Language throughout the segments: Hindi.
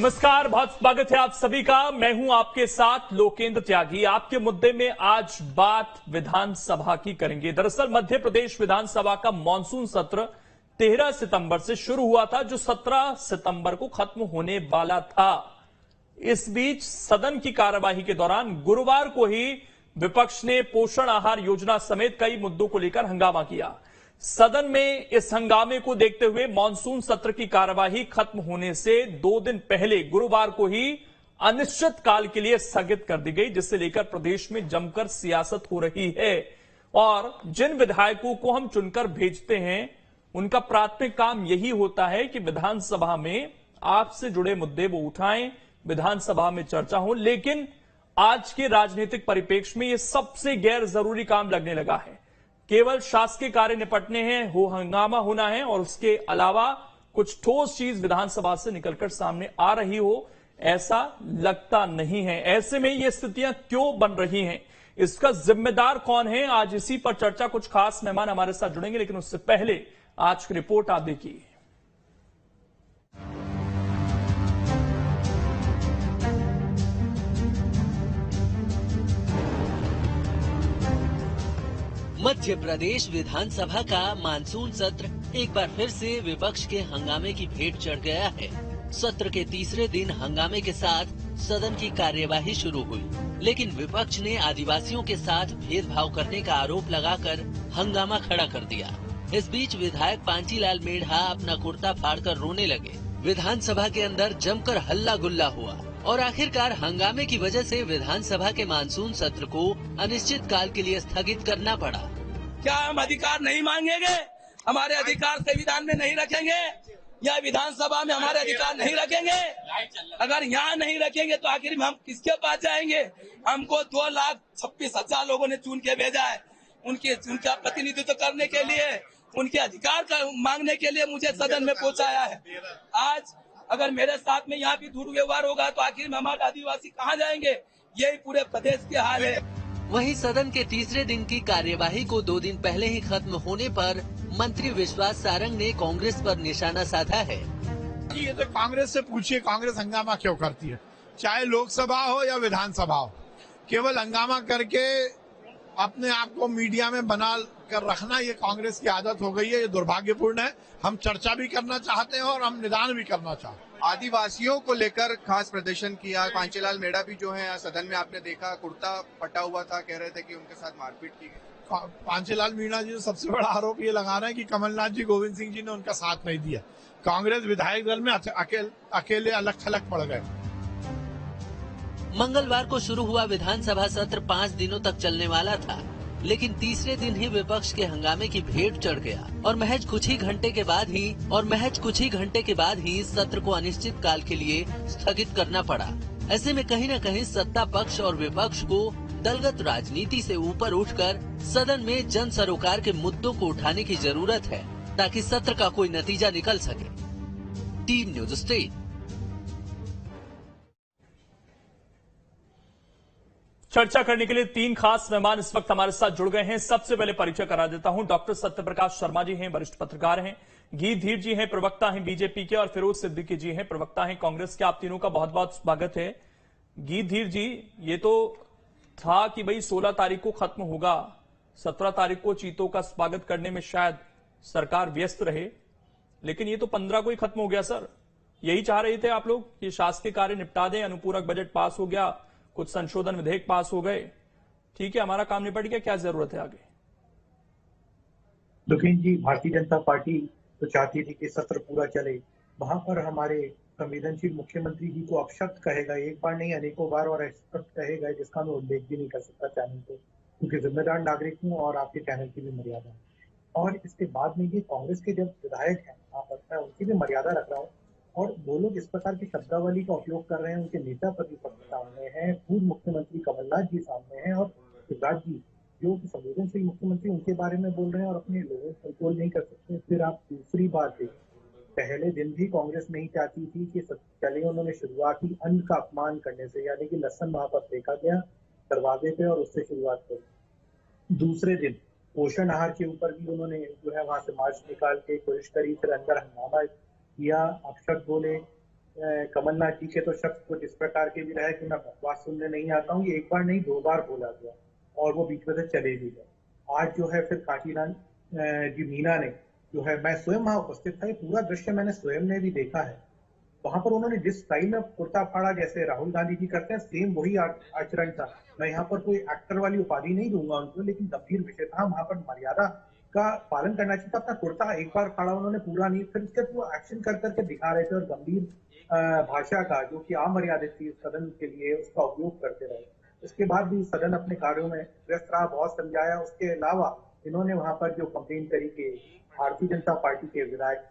नमस्कार, बहुत स्वागत है आप सभी का। मैं हूं आपके साथ लोकेंद्र त्यागी। आपके मुद्दे में आज बात विधानसभा की करेंगे। दरअसल मध्य प्रदेश विधानसभा का मॉनसून सत्र 13 सितंबर से शुरू हुआ था, जो 17 सितंबर को खत्म होने वाला था। इस बीच सदन की कार्यवाही के दौरान गुरुवार को ही विपक्ष ने पोषण आहार योजना समेत कई मुद्दों को लेकर हंगामा किया। सदन में इस हंगामे को देखते हुए मॉनसून सत्र की कार्यवाही खत्म होने से 2 दिन पहले गुरुवार को ही अनिश्चित काल के लिए स्थगित कर दी गई, जिससे लेकर प्रदेश में जमकर सियासत हो रही है। और जिन विधायकों को हम चुनकर भेजते हैं, उनका प्राथमिक काम यही होता है कि विधानसभा में आपसे जुड़े मुद्दे वो उठाएं, विधानसभा में चर्चा हो। लेकिन आज के राजनीतिक परिप्रेक्ष्य में यह सबसे गैर जरूरी काम लगने लगा है। केवल शासकीय कार्य निपटने हैं, हो हंगामा होना है, और उसके अलावा कुछ ठोस चीज विधानसभा से निकलकर सामने आ रही हो, ऐसा लगता नहीं है। ऐसे में ये स्थितियां क्यों बन रही हैं, इसका जिम्मेदार कौन है, आज इसी पर चर्चा। कुछ खास मेहमान हमारे साथ जुड़ेंगे, लेकिन उससे पहले आज की रिपोर्ट आप देखिए। मध्य प्रदेश विधानसभा का मानसून सत्र एक बार फिर से विपक्ष के हंगामे की भेंट चढ़ गया है। सत्र के तीसरे दिन हंगामे के साथ सदन की कार्यवाही शुरू हुई, लेकिन विपक्ष ने आदिवासियों के साथ भेदभाव करने का आरोप लगाकर हंगामा खड़ा कर दिया। इस बीच विधायक पांचीलाल मेढ़ा अपना कुर्ता फाड़कर रोने लगे। विधानसभा के अंदर जमकर हल्ला गुल्ला हुआ और आखिरकार हंगामे की वजह से विधानसभा के मानसून सत्र को अनिश्चित काल के लिए स्थगित करना पड़ा। क्या हम अधिकार नहीं मांगेंगे? हमारे अधिकार संविधान में नहीं रखेंगे या विधानसभा में हमारे अधिकार नहीं रखेंगे? अगर यहाँ नहीं रखेंगे तो आखिर में हम किसके पास जाएंगे? हमको 2,26,000 लोगों ने चुन के भेजा है, उनका प्रतिनिधित्व करने के लिए, उनके अधिकार मांगने के लिए मुझे सदन में पहुंचाया है। आज अगर मेरे साथ में यहाँ भी दुर्व्यवहार होगा तो आखिर में हमारे आदिवासी कहाँ जाएंगे? यही पूरे प्रदेश के हाल है। वहीं सदन के तीसरे दिन की कार्यवाही को 2 दिन पहले ही खत्म होने पर मंत्री विश्वास सारंग ने कांग्रेस पर निशाना साधा है। ये तो कांग्रेस से पूछिए, कांग्रेस हंगामा क्यों करती है? चाहे लोकसभा हो या विधानसभा हो, केवल हंगामा करके अपने आप को मीडिया में बना कर रखना, ये कांग्रेस की आदत हो गई है। ये दुर्भाग्यपूर्ण है। हम चर्चा भी करना चाहते हैं और हम निदान भी करना चाहते हैं। आदिवासियों को लेकर खास प्रदर्शन किया। पांचीलाल मेढ़ा भी जो है सदन में आपने देखा, कुर्ता फटा हुआ था, कह रहे थे कि उनके साथ मारपीट की गई। पांचीलाल मीणा जी सबसे बड़ा आरोप ये लगा रहे हैं कि कमलनाथ जी, गोविंद सिंह जी ने उनका साथ नहीं दिया। कांग्रेस विधायक दल में अकेले अलग थलग पड़ गए। मंगलवार को शुरू हुआ विधानसभा सत्र 5 दिनों तक चलने वाला था, लेकिन तीसरे दिन ही विपक्ष के हंगामे की भेंट चढ़ गया और महज कुछ ही घंटे के बाद ही सत्र को अनिश्चित काल के लिए स्थगित करना पड़ा। ऐसे में कहीं न कहीं सत्ता पक्ष और विपक्ष को दलगत राजनीति से ऊपर उठकर सदन में जन सरोकार के मुद्दों को उठाने की जरूरत है, ताकि सत्र का कोई नतीजा निकल सके। Team news state. चर्चा करने के लिए 3 खास मेहमान इस वक्त हमारे साथ जुड़ गए हैं। सबसे पहले परिचय करा देता हूं। डॉक्टर सत्यप्रकाश शर्मा जी हैं, वरिष्ठ पत्रकार हैं। गीत धीर जी हैं, प्रवक्ता हैं बीजेपी के। और फिरोज सिद्दीकी जी हैं, प्रवक्ता हैं कांग्रेस के। आप तीनों का बहुत बहुत स्वागत है। गीत धीर जी, ये तो था कि भाई 16 तारीख को खत्म होगा, 17 तारीख को चीतों का स्वागत करने में शायद सरकार व्यस्त रहे, लेकिन ये तो 15 को ही खत्म हो गया। सर, यही चाह रहे थे आप लोग कि शासकीय कार्य निपटा दें, अनुपूरक बजट पास हो गया, कुछ संशोधन विधेयक पास हो गए, ठीक है, हमारा काम निपट गया, क्या जरूरत है आगे? लोकेंद्र जी, भारतीय जनता पार्टी तो चाहती थी कि सत्र पूरा चले। वहां पर हमारे संवेदनशील मुख्यमंत्री जी को अपशब्द कहेगा, एक बार नहीं अनेकों बार, और अपशब्द कहेगा जिसका मैं उल्लेख भी नहीं कर सकता चैनल पे, क्योंकि जिम्मेदार नागरिक हूँ और आपके चैनल की भी मर्यादा है। और इसके बाद में ये कांग्रेस के जब विधायक हैं, आप मैं उनकी भी मर्यादा रख रहा हूँ, और वो लोग इस प्रकार की शब्दावली का उपयोग कर रहे हैं। उनके नेता प्रतिपक्ष सामने हैं, पूर्व मुख्यमंत्री कमलनाथ जी सामने हैं, और शिवराज जी जो संवेदनशील मुख्यमंत्री, उनके बारे में बोल रहे हैं और अपने लोगों को कंट्रोल नहीं कर सकते। फिर आप दूसरी बात देखिए, पहले दिन भी कांग्रेस नहीं चाहती थी कि चले, उन्होंने शुरुआत ही अन्न का अपमान करने से, यानी कि लहसन वहां पर फेंका गया दरवाजे पे और उससे शुरुआत करी। दूसरे दिन पोषण आहार के ऊपर भी उन्होंने जो है वहां से मार्च निकाल के कोशिश करी, फिर अंदर हंगामा किया, अपशब्द बोले, कमलनाथ जी के तो शब्द कुछ इस प्रकार के भी रहे कि मैं बकवास सुनने नहीं आता हूँ, ये एक बार नहीं 2 बार बोला गया और वो बीच में से चले भी गए। आज जो है फिर कांचीराम जी मीना ने जो है, मैं स्वयं वहां उपस्थित था, ये पूरा दृश्य मैंने स्वयं ने भी देखा है। वहां पर उन्होंने जिस स्टाइल में कुर्ता फाड़ा जैसे राहुल गांधी जी करते हैं, सेम वही आचरण था। मैं यहाँ पर कोई एक्टर वाली उपाधि नहीं दूंगा उनको, लेकिन गंभीर विषय था, वहां पर मर्यादा का पालन करना चाहिए था। अपना कुर्ता एक बार फाड़ा उन्होंने, पूरा नहीं, फिर उसके वो एक्शन कर करके दिखा रहे थे और गंभीर भाषा का जो कि अमर्यादित थी सदन के लिए उसका उपयोग करते रहे। उसके बाद भी सदन अपने कार्यों में व्यस्त रहा, बहुत समझाया। उसके अलावा इन्होंने वहां पर जो कंप्लेन करी कि भारतीय जनता पार्टी के विधायक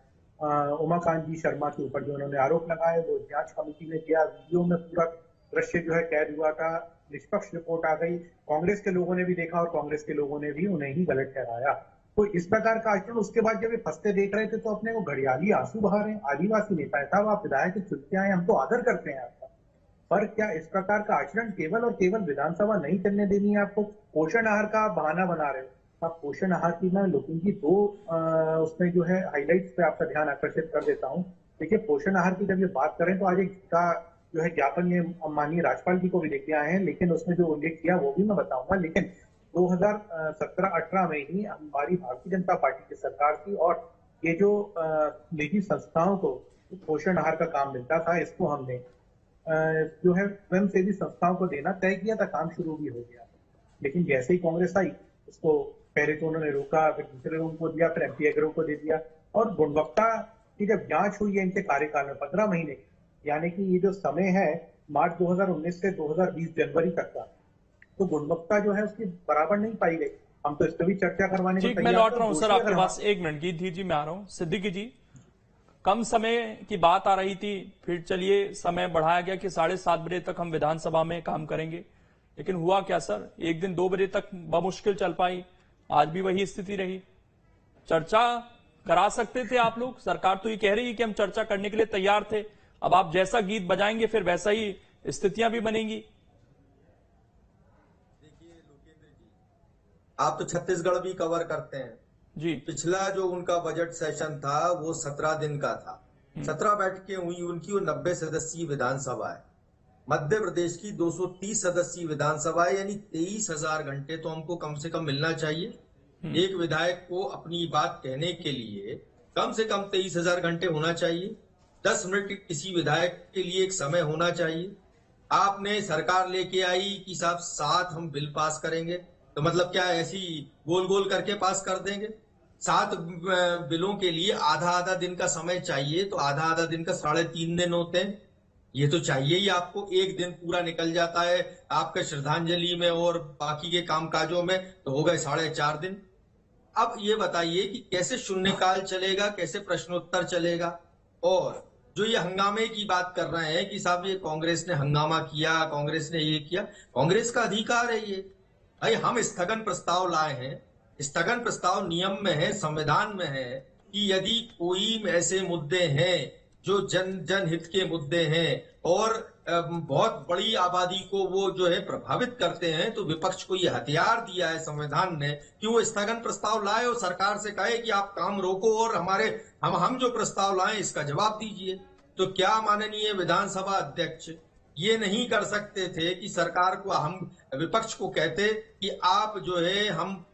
उमाकांत जी शर्मा के ऊपर जो उन्होंने आरोप लगाए, वो जांच कमेटी ने किया। वीडियो में पूरा दृश्य जो है कैद हुआ था, निष्पक्ष रिपोर्ट आ गई। कांग्रेस के लोगों ने भी देखा और कांग्रेस के लोगों ने भी उन्हें ही गलत ठहराया। तो इस प्रकार का आचरण, उसके बाद जब ये फंसते देख रहे थे तो अपने को घड़ियाली आंसू बहा रहे हैं। आदिवासी नेता है साहब, आप विधायक के चुनते आए, हम तो आदर करते हैं आपका, पर क्या इस प्रकार का आचरण केवल और केवल विधानसभा नहीं चलने देनी है आपको? पोषण आहार का आप बहाना बना रहे हो। आप पोषण आहार की मैं लुकूंगी दो उसमें जो है हाईलाइट्स पे आपका ध्यान आकर्षित कर देता हूँ। देखिए, पोषण आहार की जब ये बात करें तो आज एक का जो है ज्ञापन ये माननीय राज्यपाल जी को भी लेके आए हैं, लेकिन उसमें जो उल्लेख किया वो भी मैं बताऊंगा। लेकिन 2017-18 में ही हमारी भारतीय जनता पार्टी की सरकार थी और ये जो निजी संस्थाओं को पोषण आहार का काम मिलता था, इसको हमने जो है स्वयंसेवी संस्थाओं को देना तय किया था। काम शुरू भी हो गया, लेकिन जैसे ही कांग्रेस आई, उसको पहले तो उन्होंने रोका, फिर दूसरे लोगों को दिया, फिर एमपी एग्रो को दे दिया। और गुणवत्ता की जब जांच हुई है इनके कार्यकाल में 15 महीने, यानी कि ये जो समय है मार्च 2019 से 2020 जनवरी तक का, तो गुणवत्ता जो है उसकी बराबर नहीं पाई गई। हम तो इस पर भी चर्चा करवाने ठीक, मैं लौट रहा हूं सर आपके पास। 1 मिनट गीत जी, मैं आ रहा हूं। सिद्दीकी जी, कम समय की बात आ रही थी, फिर चलिए समय बढ़ाया गया कि 7:30 बजे तक हम विधानसभा में काम करेंगे, लेकिन हुआ क्या सर? एक दिन 2 बजे तक बमुश्किल चल पाई, आज भी वही स्थिति रही। चर्चा करा सकते थे आप लोग, सरकार तो ये कह रही है कि हम चर्चा करने के लिए तैयार थे। अब आप जैसा गीत बजाएंगे फिर वैसा ही स्थितियां भी बनेंगी। आप तो छत्तीसगढ़ भी कवर करते हैं जी। पिछला जो उनका बजट सेशन था वो 17 दिन का था। 17 बैठकें हुई उनकी, वो 90 सदस्यीय विधानसभा है। मध्य प्रदेश की 230 सदस्यीय विधानसभा है, यानी 23,000 घंटे तो हमको कम से कम मिलना चाहिए। एक विधायक को अपनी बात कहने के लिए कम से कम 23,000 घंटे होना चाहिए। 10 मिनट किसी विधायक के लिए एक समय होना चाहिए। आपने सरकार लेके आई कि साहब 7 हम बिल पास करेंगे, तो मतलब क्या ऐसी गोल गोल करके पास कर देंगे? 7 बिलों के लिए आधा आधा दिन का समय चाहिए, तो आधा आधा दिन का 3.5 दिन होते हैं। ये तो चाहिए ही आपको। एक दिन पूरा निकल जाता है आपके श्रद्धांजलि में और बाकी के कामकाजों में, तो हो गए 4.5 दिन। अब ये बताइए कि कैसे शून्यकाल चलेगा, कैसे प्रश्नोत्तर चलेगा? और जो ये हंगामे की बात कर रहे हैं कि साहब ये कांग्रेस ने हंगामा किया, कांग्रेस ने ये किया, कांग्रेस का अधिकार है ये। भाई, हम स्थगन प्रस्ताव लाए हैं, स्थगन प्रस्ताव नियम में है, संविधान में है कि यदि कोई ऐसे मुद्दे हैं जो जनहित के मुद्दे हैं और बहुत बड़ी आबादी को वो जो है प्रभावित करते हैं, तो विपक्ष को ये हथियार दिया है संविधान ने कि वो स्थगन प्रस्ताव लाए और सरकार से कहे कि आप काम रोको और हम जो प्रस्ताव लाए इसका जवाब दीजिए। तो क्या माननीय विधानसभा अध्यक्ष ये नहीं कर सकते थे कि सरकार को, हम विपक्ष को कहते कि आप जो है हम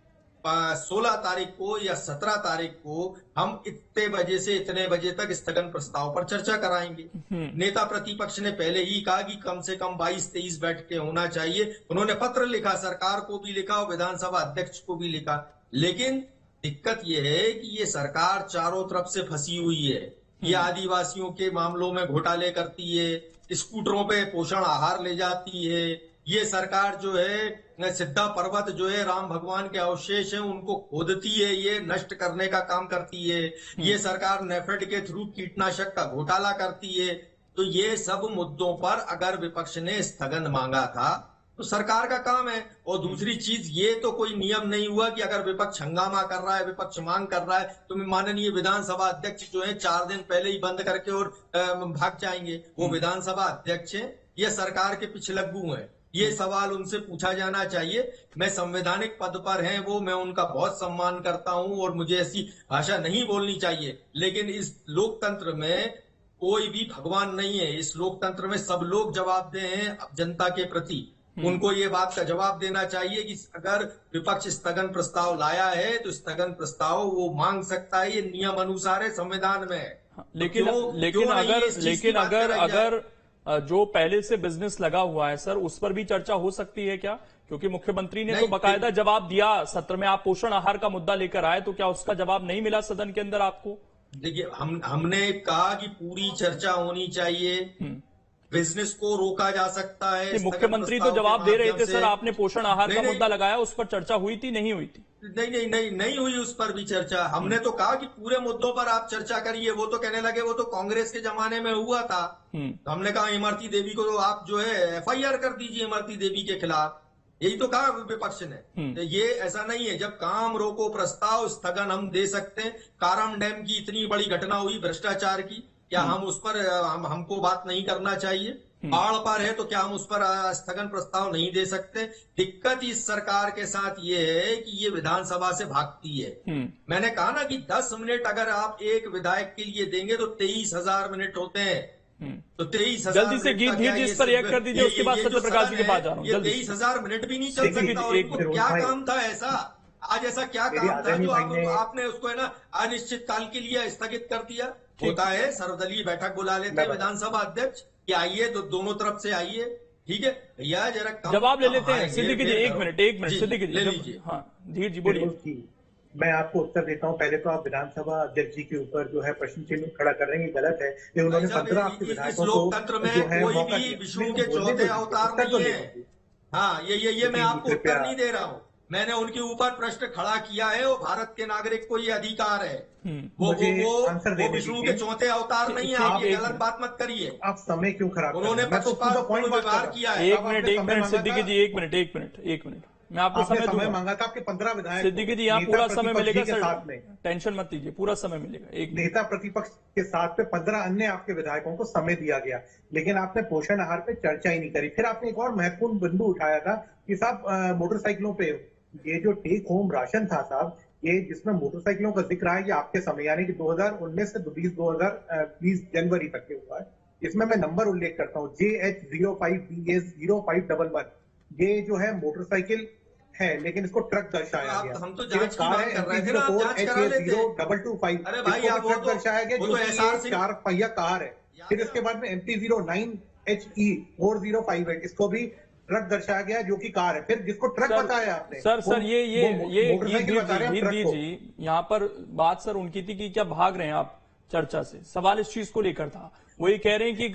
16 तारीख को या 17 तारीख को हम इतने बजे से इतने बजे तक स्थगन प्रस्ताव पर चर्चा कराएंगे। नेता प्रतिपक्ष ने पहले ही कहा कि कम से कम 22-23 बैठकें होना चाहिए। उन्होंने पत्र लिखा, सरकार को भी लिखा और विधानसभा अध्यक्ष को भी लिखा। लेकिन दिक्कत यह है कि ये सरकार चारों तरफ से फंसी हुई है। ये आदिवासियों के मामलों में घोटाले करती है, स्कूटरों पे पोषण आहार ले जाती है। ये सरकार जो है सिद्धा पर्वत जो है राम भगवान के अवशेष हैं उनको खोदती है, ये नष्ट करने का काम करती है। ये सरकार नेफेड के थ्रू कीटनाशक का घोटाला करती है। तो ये सब मुद्दों पर अगर विपक्ष ने स्थगन मांगा था तो सरकार का काम है। और दूसरी चीज, ये तो कोई नियम नहीं हुआ कि अगर विपक्ष हंगामा कर रहा है, विपक्ष मांग कर रहा है, तो माननीय विधानसभा अध्यक्ष जो है 4 दिन पहले ही बंद करके और भाग जाएंगे। वो विधानसभा अध्यक्ष है या सरकार के पिछलग्गू हैं? ये सवाल उनसे पूछा जाना चाहिए। मैं संवैधानिक पद पर हैं वो, मैं उनका बहुत सम्मान करता हूं और मुझे ऐसी भाषा नहीं बोलनी चाहिए, लेकिन इस लोकतंत्र में कोई भी भगवान नहीं है। इस लोकतंत्र में सब लोग जवाबदेह हैं जनता के प्रति। उनको ये बात का जवाब देना चाहिए कि अगर विपक्ष स्थगन प्रस्ताव लाया है तो स्थगन प्रस्ताव वो मांग सकता है, ये नियम अनुसार है, संविधान में है। लेकिन अगर जो पहले से बिजनेस लगा हुआ है सर, उस पर भी चर्चा हो सकती है क्या? क्योंकि मुख्यमंत्री ने तो बाकायदा जवाब दिया सत्र में। आप पोषण आहार का मुद्दा लेकर आए, तो क्या उसका जवाब नहीं मिला सदन के अंदर आपको? देखिए, हमने कहा कि पूरी चर्चा होनी चाहिए, बिजनेस को रोका जा सकता है। मुख्यमंत्री तो जवाब दे रहे थे सर, आपने पोषण आहार का मुद्दा लगाया, उस पर चर्चा हुई थी, नहीं हुई थी? नहीं हुई उस पर भी चर्चा। हमने तो कहा कि पूरे मुद्दों पर आप चर्चा करिए। वो तो कहने लगे वो तो कांग्रेस के जमाने में हुआ था। तो हमने कहा इमरती देवी को तो आप जो है FIR कर दीजिए इमरती देवी के खिलाफ। यही तो कहा विपक्ष ने। तो ये ऐसा नहीं है, जब काम रोको प्रस्ताव स्थगन हम दे सकते हैं। कारम डैम की इतनी बड़ी घटना हुई भ्रष्टाचार की, क्या हम उस पर हमको बात नहीं करना चाहिए? बाढ़ पर है तो क्या हम उस पर स्थगन प्रस्ताव नहीं दे सकते? दिक्कत इस सरकार के साथ ये है कि ये विधानसभा से भागती है। मैंने कहा ना कि 10 मिनट अगर आप एक विधायक के लिए देंगे तो 23,000 मिनट होते हैं। तो 23,000 जल्दी से गीत इस पर रिएक्ट कर दीजिए, उसके बाद सत्य प्रकाश जी के पास जा रहा हूँ। 23,000 मिनट भी नहीं चल सकता। क्या काम था ऐसा? आज ऐसा क्या काम था जो आपने उसको है ना अनिश्चित काल के लिए स्थगित कर दिया? होता है, सर्वदलीय बैठक बुला लेते हैं विधानसभा अध्यक्ष कि आइए, तो दोनों तरफ से आइए। ठीक है भैया, जरा जवाब ले लेते हैं। सिद्दीकी जी एक मिनट सिद्दीकी जी ले लीजिए। हाँ धीर जी बोलिए। मैं आपको उत्तर देता हूँ। पहले तो आप विधानसभा अध्यक्ष जी के ऊपर जो है प्रश्न चिन्ह खड़ा कर रहे हैं, ये गलत है। ये उन्होंने 15 आपके विधायकों को लोकतंत्र में कोई भी विष्णु के चौथे अवतार नहीं है। हाँ, ये मैं आपको उत्तर नहीं दे रहा हूँ। मैंने उनके ऊपर प्रश्न खड़ा किया है, वो भारत के नागरिक को ये अधिकार है। वो विष्णु के चौथे अवतार नहीं है। आप ये गलत बात मत करिए। आप समय क्यों खराब? उन्होंने पक्षपातपूर्ण व्यवहार किया है। एक मिनट सिद्दीकी जी, एक मिनट मैं आपको समय मांगा था। आपके 15 विधायक, सिद्दीकी जी यहाँ पूरा समय मिलेगा सर, टेंशन मत लीजिए, पूरा समय मिलेगा। एक नेता प्रतिपक्ष के साथ में 15 अन्य आपके विधायकों को समय दिया गया, लेकिन आपने पोषण आहार पे चर्चा ही नहीं करी। फिर आपने एक और महत्वपूर्ण बिंदु उठाया था कि साहब मोटरसाइकिलों पे ये जो टेक होम राशन था साहब, ये जिसमें मोटरसाइकिलों का जिक्र है, ये आपके समय यानी कि 2019 से 2020 जनवरी तक के हुआ है। इसमें मैं नंबर उल्लेख करता हूँ, JH05BS0511। ये जो है मोटरसाइकिल है, लेकिन इसको ट्रक दर्शाया गया। हम तो जांच की बात कर रहे थे ना, आप जांच करा लेते। HA0225 अरे भाई, आप ट्रक दर्शाया गया जो 4 पहिया कार है। फिर इसके बाद में MT09HE4058 इसको भी ट्रक दर्शाया गया जो कि कार है। फिर जिसको ट्रक बताया आपने सर ये जी यहाँ पर बात सर उनकी थी कि क्या भाग रहे हैं आप चर्चा से? सवाल इस चीज को लेकर था। वो ये कह रहे हैं कि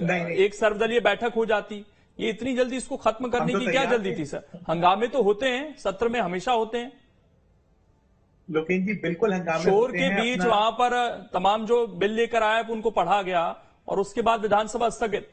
एक सर्वदलीय बैठक हो जाती, ये इतनी जल्दी इसको खत्म करने की क्या जल्दी थी सर? हंगामे तो होते हैं, सत्र में हमेशा होते हैं लोकेश जी, बिल्कुल हंगामे शोर के बीच। वहां पर तमाम जो बिल लेकर आए उनको पढ़ा गया और उसके बाद विधानसभा स्थगित।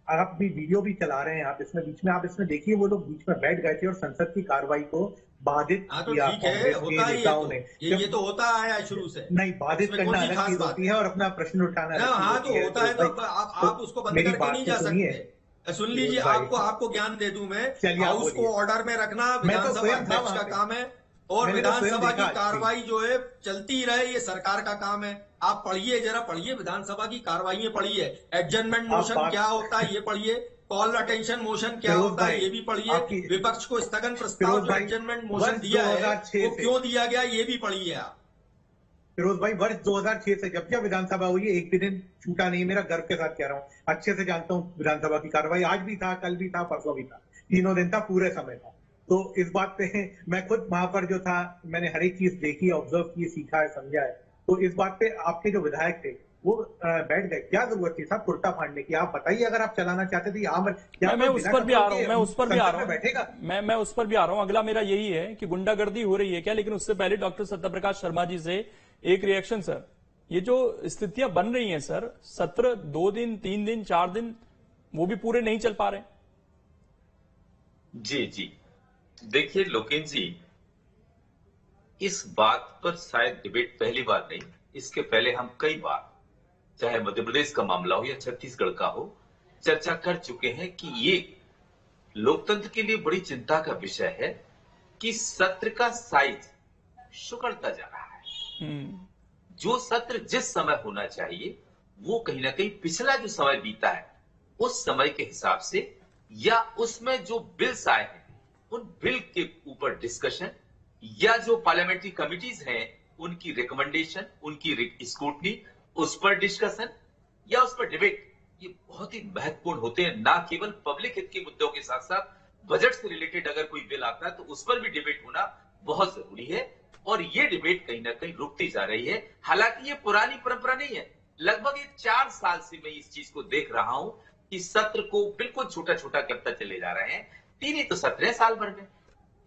आप भी वीडियो भी चला रहे हैं, आप इसमें बीच में, आप इसमें देखिए वो लोग बीच में बैठ गए थे और संसद की कार्रवाई को बाधित किया कांग्रेस के नेताओं ने। ये तो होता आया शुरू से। नहीं, बाधित करना अलग चीज होती है और अपना प्रश्न उठाना। हाँ तो होता है, तो आप उसको बंद करके नहीं जा सकते। सुन लीजिए, आपको ज्ञान दे दूं मैं। हाउस को ऑर्डर में रखना विधानसभा अध्यक्ष का काम है, और विधानसभा की कार्रवाई जो है चलती रहे, ये सरकार का काम है। आप पढ़िए, जरा पढ़िए, विधानसभा की कार्रवाई पढ़िए। एडजर्नमेंट मोशन क्या होता है ये पढ़िए, कॉल अटेंशन मोशन क्या होता है ये भी पढ़िए, विपक्ष को स्थगन प्रस्ताव जो एडजर्नमेंट मोशन दिया है वो क्यों दिया गया ये भी पढ़िए आप। फिरोज भाई, वर्ष 2006 से जब विधानसभा हुई है, एक भी दिन छूटा नहीं। मेरा गर्व के साथ कह रहा हूँ, अच्छे से जानता हूँ विधानसभा की कार्रवाई। आज भी था, कल भी था, परसों भी था, तीनों दिन था, पूरे समय था। तो इस बात पे मैं खुद वहां पर जो था, मैंने हर एक चीज देखी, ऑब्जर्व की, सीखा है, समझा है। तो इस बात पे आपके जो विधायक थे वो बैठ गए। क्या जरूरत थी साहब कुर्ता फाड़ने की? आप बताइए, अगर आप चलाना चाहते थे। मैं उस पर भी आ रहा हूँ, मैं उस पर भी आ रहा हूँ। अगला मेरा यही है कि गुंडागर्दी हो रही है क्या? लेकिन उससे पहले डॉक्टर सत्यप्रकाश शर्मा जी से एक रिएक्शन सर। ये जो स्थितियां बन रही हैं सर, सत्र 2 दिन 3 दिन 4 दिन वो भी पूरे नहीं चल पा रहे। जी देखिए लोकेश जी, इस बात पर शायद डिबेट पहली बार नहीं, इसके पहले हम कई बार, चाहे मध्य प्रदेश का मामला हो या छत्तीसगढ़ का हो, चर्चा कर चुके हैं कि ये लोकतंत्र के लिए बड़ी चिंता का विषय है कि सत्र का साइज सुकड़ता जा रहा है। जो सत्र जिस समय होना चाहिए वो कहीं ना कहीं पिछला जो समय बीता है उस समय के हिसाब से या उसमें जो बिल्स आए हैं उन बिल के ऊपर डिस्कशन या जो पार्लियामेंट्री कमिटीज हैं उनकी रिकमेंडेशन, उनकी स्क्रूटनी, उस पर डिस्कशन या उस पर डिबेट, ये बहुत ही महत्वपूर्ण होते हैं। ना केवल पब्लिक हित के मुद्दों के साथ साथ बजट से रिलेटेड अगर कोई बिल आता है तो उस पर भी डिबेट होना बहुत जरूरी है और ये डिबेट कहीं ना कहीं रुकती जा रही है। हालांकि ये पुरानी परंपरा नहीं है, लगभग ये 4 साल से मैं इस चीज को देख रहा हूं कि सत्र को बिल्कुल छोटा छोटा करता चले जा रहे हैं। 3 ही तो सत्र है साल भर में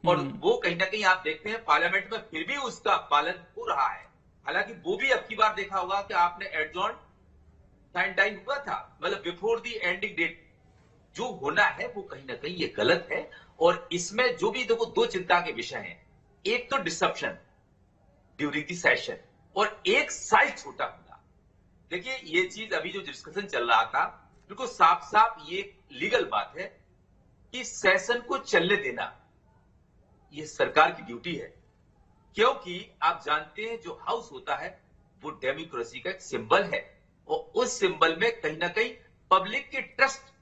और वो कहीं ना कहीं आप देखते हैं पार्लियामेंट में फिर भी उसका पालन हो रहा है। हालांकि वो भी अब की बार देखा होगा कि आपने एडजॉर्न टाइम हुआ था, मतलब बिफोर दी एंडिंग डेट जो होना है वो कहीं ना कहीं ये गलत है। और इसमें जो भी देखो 2 चिंता के विषय हैं, एक तो डिसरप्शन ड्यूरिंग दी सेशन और एक साइज छोटा होना। देखिए ये चीज अभी जो डिस्कशन चल रहा था बिल्कुल साफ साफ ये लीगल बात है कि सेशन को चलने देना ये सरकार की ड्यूटी है, क्योंकि आप जानते हैं जो हाउस होता है वो डेमोक्रेसी का एक सिंबल है और उस सिंबल में कहीं ना कहीं पब्लिक के ट्रस्ट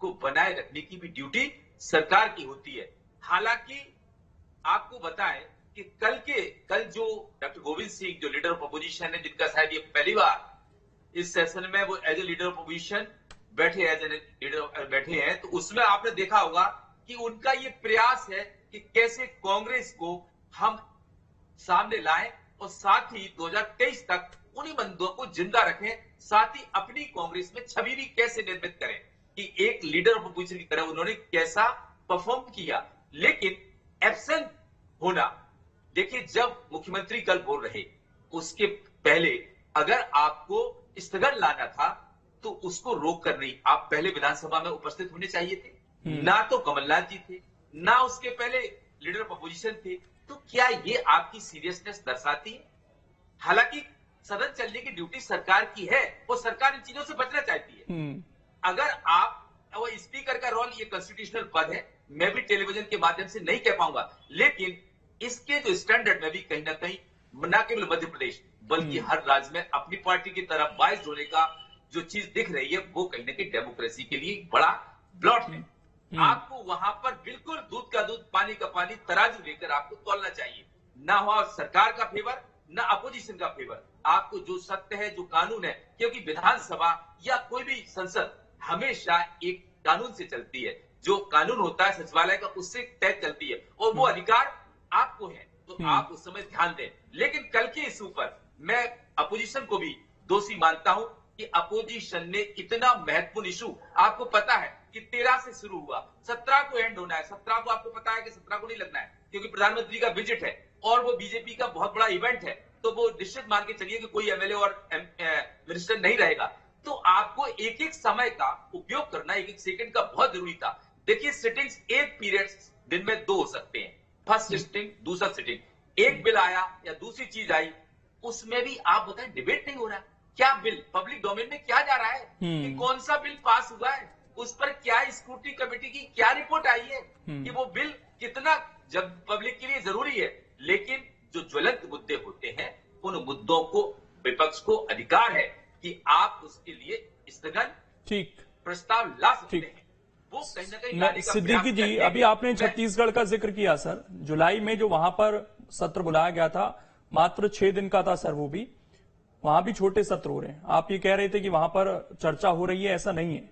को बनाए रखने की भी ड्यूटी सरकार की होती है। हालांकि आपको बताएं कि कल जो डॉक्टर गोविंद सिंह जो लीडर ऑफ अपोजिशन है, जिनका शायद ये पहली बार इस सेशन में वो as a leader of opposition बैठे हैं, तो उसमें आपने देखा होगा कि उनका ये प्रयास है कि कैसे कांग्रेस को हम सामने लाएं और साथ ही 2023 तक उन्हीं मुद्दों को जिंदा रखें, साथ ही अपनी कांग्रेस में छवि भी कैसे निर्मित करें कि एक लीडर ऑफ अपोजिशन की तरह उन्होंने कैसा परफॉर्म किया। लेकिन एब्सेंट होना, देखिए जब मुख्यमंत्री कल बोल रहे उसके पहले अगर आपको स्थगन लाना था तो उसको रोक कर नहीं, आप पहले विधानसभा में उपस्थित होने चाहिए थे। ना तो कमलनाथ जी थे, ना उसके पहले लीडर ऑफ अपोजिशन थे, तो क्या ये आपकी सीरियसनेस दर्शाती है? हालांकि सदन चलने की ड्यूटी सरकार की है और सरकार इन चीजों से बचना चाहती है। अगर आप वो स्पीकर का रोल, ये कॉन्स्टिट्यूशनल पद है, मैं भी टेलीविजन के माध्यम से नहीं कह पाऊंगा, लेकिन इसके जो स्टैंडर्ड में भी कहीं ना कहीं न केवल मध्य प्रदेश बल्कि हर राज्य में अपनी पार्टी की तरफ बाइस होने का जो चीज दिख रही है वो कहीं ना कहीं डेमोक्रेसी के लिए बड़ा ब्लॉट है। आपको वहां पर बिल्कुल दूध का दूध पानी का पानी तराजू लेकर आपको तोलना चाहिए, ना हो सरकार का फेवर ना अपोजिशन का फेवर। आपको जो सत्य है, जो कानून है, क्योंकि विधानसभा या कोई भी संसद हमेशा एक कानून से चलती है, जो कानून होता है सचिवालय का उससे तय चलती है और वो अधिकार आपको है, तो आप उस समय ध्यान दें। लेकिन कल के इशू पर मैं अपोजिशन को भी दोषी मानता हूं कि अपोजिशन ने इतना महत्वपूर्ण इशू, आपको पता है कि 13 से शुरू हुआ, 17 को एंड होना है, 17 को आपको पता है कि 17 को नहीं लगना है क्योंकि प्रधानमंत्री का विजिट है और वो बीजेपी का बहुत बड़ा इवेंट है, तो वो निश्चित मान के चलिए कि कोई एमएलए और मिनिस्टर नहीं रहेगा। तो आपको एक एक समय का उपयोग करना, एक एक सेकंड का बहुत जरूरी था। देखिए सिटिंग्स एक पीरियड दिन में 2 हो सकते हैं, फर्स्ट सिटिंग दूसरा सिटिंग, एक बिल आया या दूसरी चीज आई, उसमें भी आप बताएं डिबेट नहीं हो रहा है। क्या बिल पब्लिक डोमेन में क्या जा रहा है कि कौन सा बिल पास हुआ है, उस पर क्या स्क्रूटनी कमेटी की क्या रिपोर्ट आई है कि वो बिल कितना जब पब्लिक के लिए जरूरी है। लेकिन जो ज्वलंत मुद्दे होते हैं उन मुद्दों को विपक्ष को अधिकार है कि आप उसके लिए स्थगन प्रस्ताव ला सकते हैं। वो कहीं ना कहीं सिद्दीकी जी, अभी आपने छत्तीसगढ़ का जिक्र किया सर, जुलाई में जो वहां पर सत्र बुलाया गया था मात्र 6 दिन का था सर, वो भी वहां भी छोटे सत्र हो रहे हैं। आप ये कह रहे थे कि वहां पर चर्चा हो रही है, ऐसा नहीं है,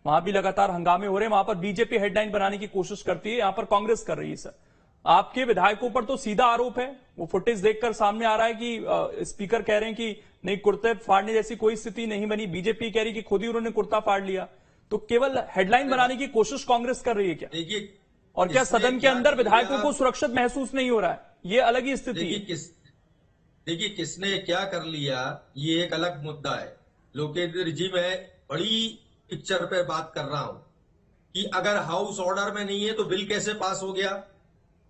वहां भी लगातार हंगामे हो रहे हैं। वहां पर बीजेपी हेडलाइन बनाने की कोशिश करती है, यहां पर कांग्रेस कर रही है। सर आपके विधायकों पर तो सीधा आरोप है, वो फुटेज देखकर सामने आ रहा है कि स्पीकर कह रहे हैं कि नहीं, कुर्ते फाड़ने जैसी कोई स्थिति नहीं बनी, बीजेपी कह रही कि खुद ही उन्होंने कुर्ता फाड़ लिया। तो केवल हेडलाइन बनाने की कोशिश कांग्रेस कर रही है क्या? और क्या सदन के अंदर विधायकों को सुरक्षित महसूस नहीं हो रहा है? ये अलग ही स्थिति है। देखिए किसने क्या कर लिया ये एक अलग मुद्दा है। लोकेन्द्र जी, मैं बड़ी पिक्चर पे बात कर रहा हूं कि अगर हाउस ऑर्डर में नहीं है तो बिल कैसे पास हो गया।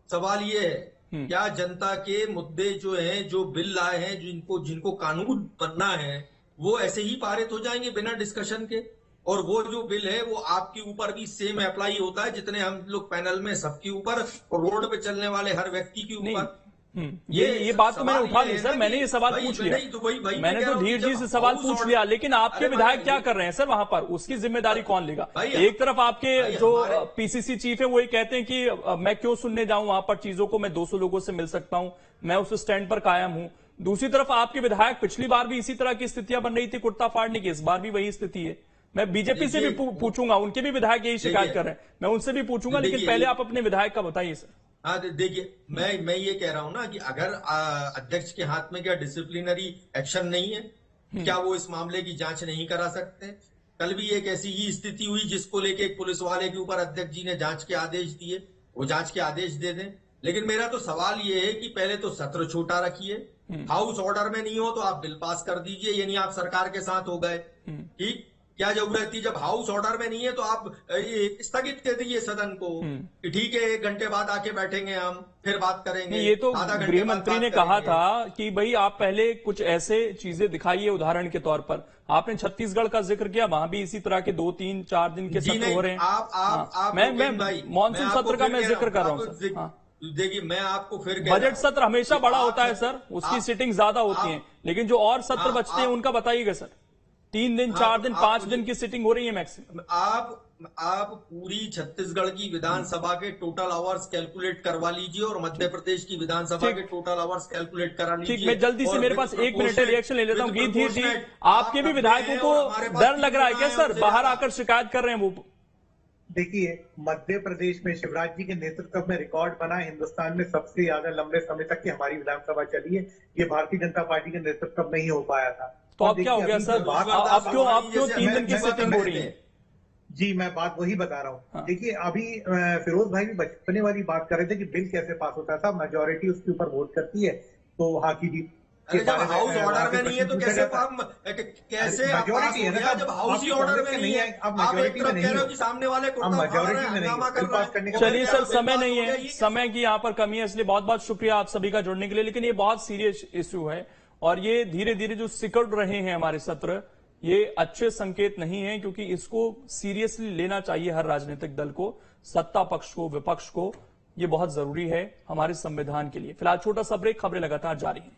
सवाल ये है क्या जनता के मुद्दे जो हैं, जो बिल लाए हैं, जिनको कानून बनना है, वो ऐसे ही पारित हो जाएंगे बिना डिस्कशन के? और वो जो बिल है वो आपके ऊपर भी सेम अप्लाई होता है जितने हम लोग पैनल में सबके ऊपर और रोड पे चलने वाले हर व्यक्ति के ऊपर। ये बात तो मैंने उठा ली सर, मैंने ये सवाल पूछ लिया, मैंने तो धीर जी से सवाल पूछ लिया, लेकिन आपके विधायक क्या कर रहे हैं सर वहां पर, उसकी जिम्मेदारी कौन लेगा? एक तरफ आपके जो पीसीसी चीफ है वो ये कहते हैं कि मैं क्यों सुनने जाऊं वहां पर चीजों को, मैं 200 लोगों से मिल सकता हूं, मैं उस स्टैंड पर कायम हूं। दूसरी तरफ आपके विधायक, पिछली बार भी इसी तरह की स्थितियां बन रही थी कुर्ता फाड़ने की, इस बार भी वही स्थिति है। मैं बीजेपी से भी पूछूंगा, उनके भी विधायक यही शिकायत कर रहे हैं, मैं उनसे भी पूछूंगा, लेकिन पहले आप अपने विधायक का बताइए सर। हाँ देखिए, मैं ये कह रहा हूं ना कि अगर अध्यक्ष के हाथ में क्या डिसिप्लिनरी एक्शन नहीं है, क्या वो इस मामले की जांच नहीं करा सकते? कल भी एक ऐसी ही स्थिति हुई जिसको लेके एक पुलिस वाले के ऊपर अध्यक्ष जी ने जांच के आदेश दिए, वो जांच के आदेश दे दें। लेकिन मेरा तो सवाल ये है कि पहले तो सत्र छोटा रखिए, हाउस ऑर्डर में नहीं हो तो आप बिल पास कर दीजिए, यानी आप सरकार के साथ हो गए, ठीक? क्या जरूरत थी? जब हाउस ऑर्डर में नहीं है तो आप स्थगित कर दीजिए सदन को कि ठीक है 1 घंटे बाद आके बैठेंगे, हम फिर बात करेंगे। ये तो गृह मंत्री ने कहा था कि भाई आप पहले कुछ ऐसे चीजें दिखाइए, उदाहरण के तौर पर आपने छत्तीसगढ़ का जिक्र किया, वहां भी इसी तरह के 2, 3, 4 दिन के सत्र हो रहे हैं। मैं मानसून सत्र का मैं जिक्र कर रहा हूँ। देखिए, मैं आपको फिर बजट सत्र हमेशा बड़ा होता है सर, उसकी सिटिंग ज्यादा होती है, लेकिन जो और सत्र बचते हैं उनका बताइएगा सर। 3 दिन, 4 दिन, 5 दिन की सिटिंग हो रही है मैक्सिमम। आप पूरी छत्तीसगढ़ की विधानसभा के टोटल आवर्स कैलकुलेट करवा लीजिए और मध्य प्रदेश की विधानसभा के टोटल आवर्स कैलकुलेट करा लीजिए। ठीक, मैं जल्दी से, मेरे पास 1 मिनट रिएक्शन ले लेता हूँ। गीधीर जी, आपके भी विधायकों को डर लग रहा है क्या सर, बाहर आकर शिकायत कर रहे हैं वो? देखिए, मध्य प्रदेश में शिवराज जी के नेतृत्व में रिकॉर्ड बना, हिंदुस्तान में सबसे ज्यादा लंबे समय तक की हमारी विधानसभा चली है, ये भारतीय जनता पार्टी के नेतृत्व में ही हो पाया था। तो अब क्या हो गया सर, आप क्यों 3 दिन की सिटिंग हो रही है? जी, मैं बात वही बता रहा हूँ। देखिए, अभी फिरोज भाई भी बचपने वाली बात कर रहे थे कि बिल कैसे पास होता था, मेजोरिटी उसके ऊपर वोट करती है, तो हाँ की जी जब हाउस ऑर्डर में नहीं है तो कैसे मेजोरिटी है ना, जब हाउस ही ऑर्डर में नहीं है, अब मेजोरिटी में नहीं है, सामने वाले को मेजोरिटी में नहीं। चलिए सर, समय नहीं है, समय की यहाँ पर कमी है, इसलिए बहुत बहुत शुक्रिया आप सभी का जुड़ने के लिए। लेकिन ये बहुत सीरियस इश्यू है और ये धीरे धीरे जो सिकुड़ रहे हैं हमारे सत्र, ये अच्छे संकेत नहीं है, क्योंकि इसको सीरियसली लेना चाहिए हर राजनीतिक दल को, सत्ता पक्ष को, विपक्ष को। ये बहुत जरूरी है हमारे संविधान के लिए। फिलहाल छोटा सा ब्रेक, खबरें लगातार जारी हैं।